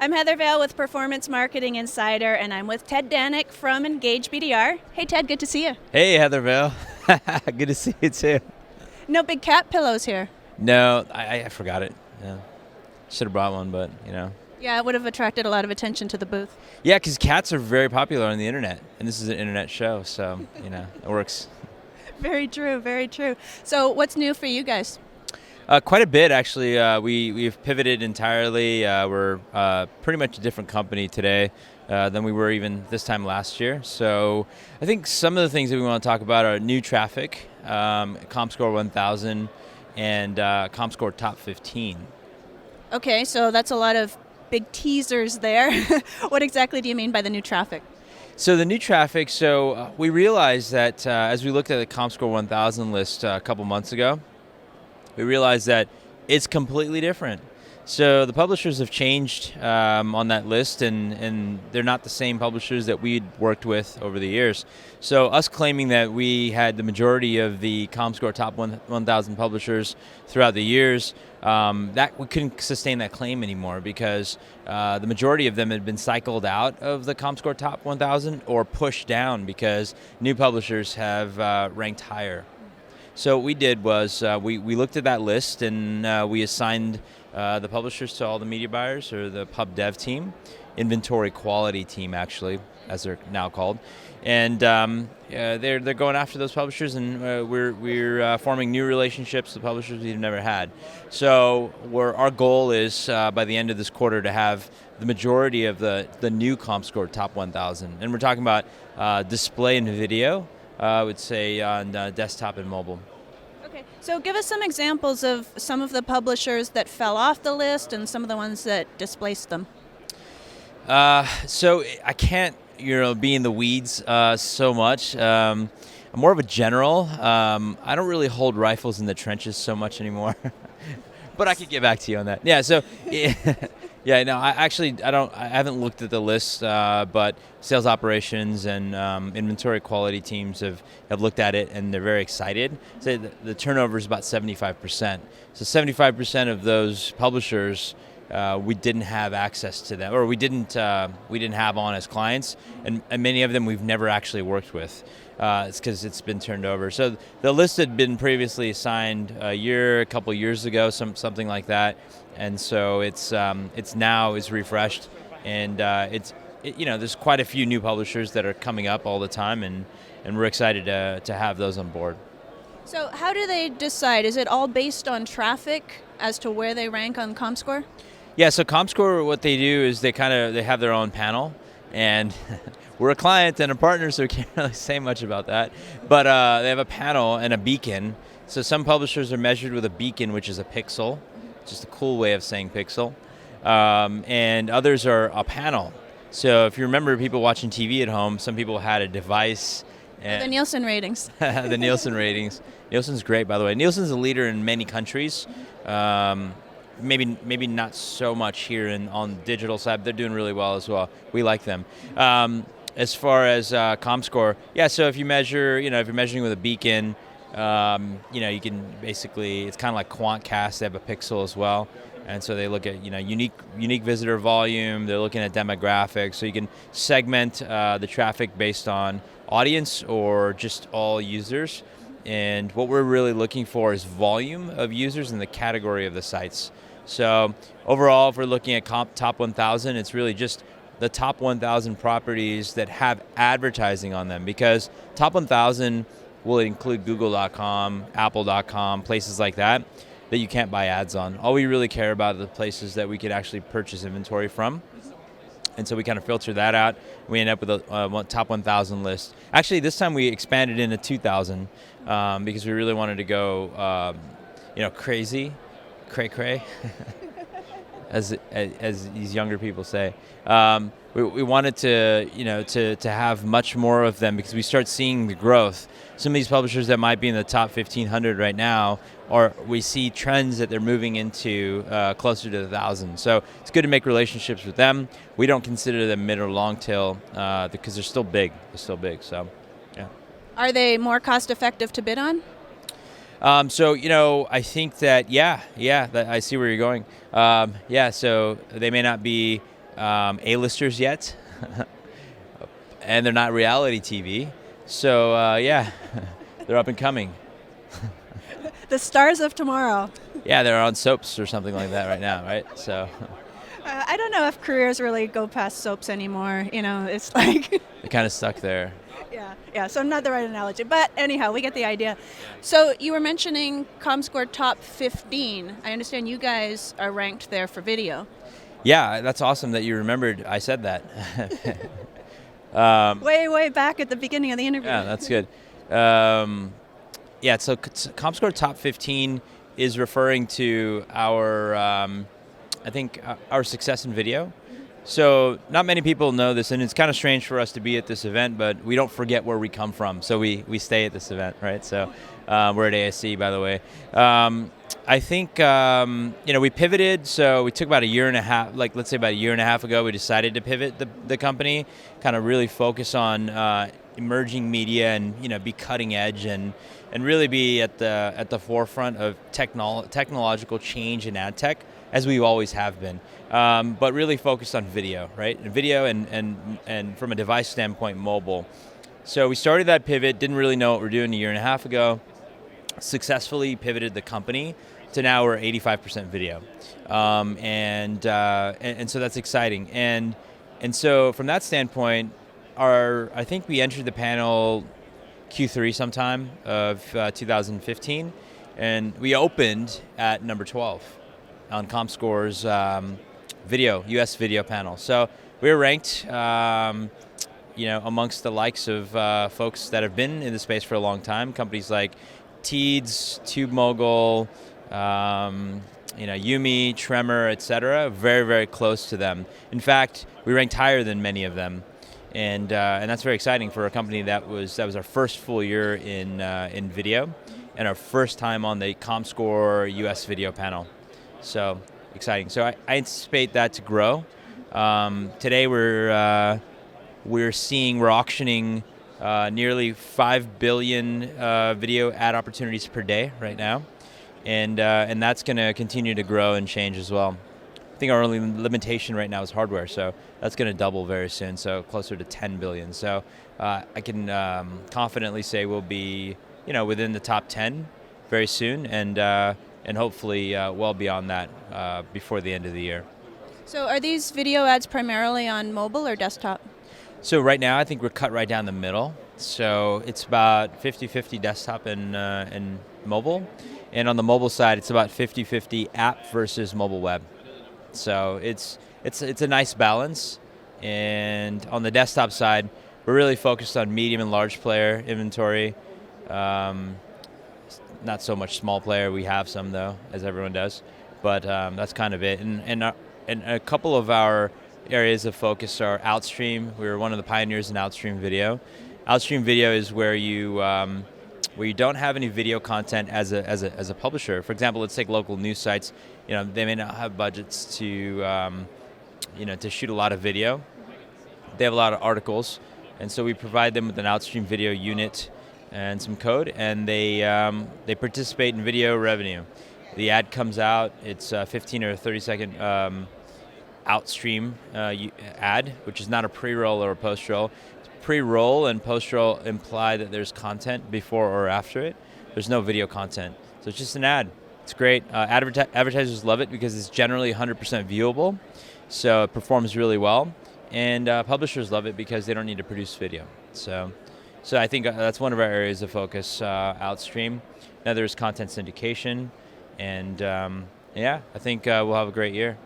I'm Heather Vale with Performance Marketing Insider, and I'm with Ted Dhanik from EngageBDR. Hey, Ted, good to see you. Hey, Heather Vale. Good to see you, too. No big cat pillows here. No, I forgot it. Yeah. Should have brought one, but, Yeah, it would have attracted a lot of attention to the booth. Yeah, because cats are very popular on the internet, and this is an internet show, so, it works. Very true, very true. So what's new for you guys? Quite a bit, actually. We've pivoted entirely. We're pretty much a different company today than we were even this time last year. So I think some of the things that we want to talk about are new traffic, ComScore 1000, and ComScore Top 15. Okay, so that's a lot of big teasers there. What exactly do you mean by the new traffic? So the new traffic, we realized that as we looked at the ComScore 1000 list a couple months ago, we realized that it's completely different. So the publishers have changed on that list, and they're not the same publishers that we'd worked with over the years. So us claiming that we had the majority of the ComScore Top 1,000 publishers throughout the years, that we couldn't sustain that claim anymore because the majority of them had been cycled out of the ComScore Top 1,000 or pushed down because new publishers have ranked higher. So what we did was we looked at that list and we assigned the publishers to all the media buyers, or the pub dev team, inventory quality team actually, as they're now called, and they're going after those publishers, and we're forming new relationships with publishers we've never had. So our goal is by the end of this quarter to have the majority of the new ComScore Top 1,000, and we're talking about display and video. I would say on desktop and mobile. Okay, so give us some examples of some of the publishers that fell off the list and some of the ones that displaced them. So I can't, be in the weeds so much. I'm more of a general. I don't really hold rifles in the trenches so much anymore. But I could get back to you on that. Yeah. So, yeah. No. I haven't looked at the list, but sales operations and inventory quality teams have looked at it, and they're very excited. So the turnover is about 75%. So 75% of those publishers, we didn't have access to them, or we didn't have on as clients, and many of them we've never actually worked with. It's because it's been turned over. So the list had been previously assigned a couple years ago, something like that, and so it's now refreshed, and there's quite a few new publishers that are coming up all the time, and we're excited to have those on board. So how do they decide? Is it all based on traffic as to where they rank on ComScore? Yeah. So ComScore, what they do is they have their own panel, and we're a client and a partner, so we can't really say much about that. But they have a panel and a beacon. So some publishers are measured with a beacon, which is a pixel, just a cool way of saying pixel. And others are a panel. So if you remember people watching TV at home, some people had a device. And the Nielsen ratings. The Nielsen ratings. Nielsen's great, by the way. Nielsen's a leader in many countries. Maybe not so much here on the digital side. They're doing really well as well. We like them. As far as ComScore, yeah. So if you measure, if you're measuring with a beacon, you can basically, it's kind of like QuantCast. They have a pixel as well, and so they look at unique visitor volume. They're looking at demographics, so you can segment the traffic based on audience or just all users. And what we're really looking for is volume of users in the category of the sites. So overall, if we're looking at Top 1,000, it's really just the top 1,000 properties that have advertising on them, because Top 1,000 will include Google.com, Apple.com, places like that you can't buy ads on. All we really care about are the places that we could actually purchase inventory from. And so we kind of filter that out. We end up with a top 1,000 list. Actually, this time we expanded into 2,000 because we really wanted to go, crazy, cray-cray, as these younger people say. We wanted to have much more of them because we start seeing the growth. Some of these publishers that might be in the top 1,500 right now, or we see trends that they're moving into closer to 1,000. So it's good to make relationships with them. We don't consider them mid or long tail because they're still big. So, yeah. Are they more cost effective to bid on? I think that, that I see where you're going. So they may not be A-listers yet, and they're not reality TV. So yeah, they're up and coming. The stars of tomorrow. Yeah, they're on soaps or something like that right now, right? So I don't know if careers really go past soaps anymore. It's like, they're kind of stuck there. yeah. So not the right analogy, but anyhow, we get the idea. So you were mentioning ComScore top 15. I understand you guys are ranked there for video. Yeah, that's awesome that you remembered I said that. Way back at the beginning of the interview. Yeah, that's good. Yeah, so ComScore top 15 is referring to our, I think, our success in video. So not many people know this, and it's kind of strange for us to be at this event, but we don't forget where we come from, so we stay at this event, right? So we're at ASC, by the way. I think, we pivoted, so we took about a year and a half, let's say about a year and a half ago, we decided to pivot the company, kind of really focus on emerging media and, be cutting edge and really be at the forefront of technological change in ad tech, as we always have been, but really focused on video, right? Video and from a device standpoint, mobile. So we started that pivot, didn't really know what we're doing a year and a half ago, successfully pivoted the company to now we're 85% video, and so that's exciting. And so from that standpoint, I think we entered the panel Q3 sometime of 2015, and we opened at number 12 on ComScore's US video panel. So we were ranked, amongst the likes of folks that have been in the space for a long time, companies like Teads, TubeMogul, Yumi, Tremor, etc. Very, very close to them. In fact, we ranked higher than many of them. And that's very exciting for a company that was our first full year in video, and our first time on the ComScore US video panel. So exciting. So I anticipate that to grow. Today we're auctioning nearly 5 billion video ad opportunities per day right now, and that's going to continue to grow and change as well. I think our only limitation right now is hardware, so that's going to double very soon, so closer to 10 billion. So I can confidently say we'll be, within the top 10 very soon, and hopefully well beyond that before the end of the year. So are these video ads primarily on mobile or desktop? So right now I think we're cut right down the middle. So it's about 50-50 desktop and mobile, and on the mobile side it's about 50-50 app versus mobile web. So it's a nice balance, and on the desktop side, we're really focused on medium and large player inventory. Not so much small player. We have some though, as everyone does, but that's kind of it. And a couple of our areas of focus are outstream. We were one of the pioneers in outstream video. Outstream video is where you don't have any video content as a publisher. For example, let's take local news sites. They may not have budgets to shoot a lot of video. They have a lot of articles, and so we provide them with an outstream video unit and some code, and they participate in video revenue. The ad comes out. It's a 15 or 30-second outstream ad, which is not a pre-roll or a post-roll. Pre-roll and post-roll imply that there's content before or after it. There's no video content, so it's just an ad. It's great. Advertisers love it because it's generally 100% viewable, so it performs really well. And publishers love it because they don't need to produce video. So I think that's one of our areas of focus, outstream. Now there's content syndication, and I think we'll have a great year.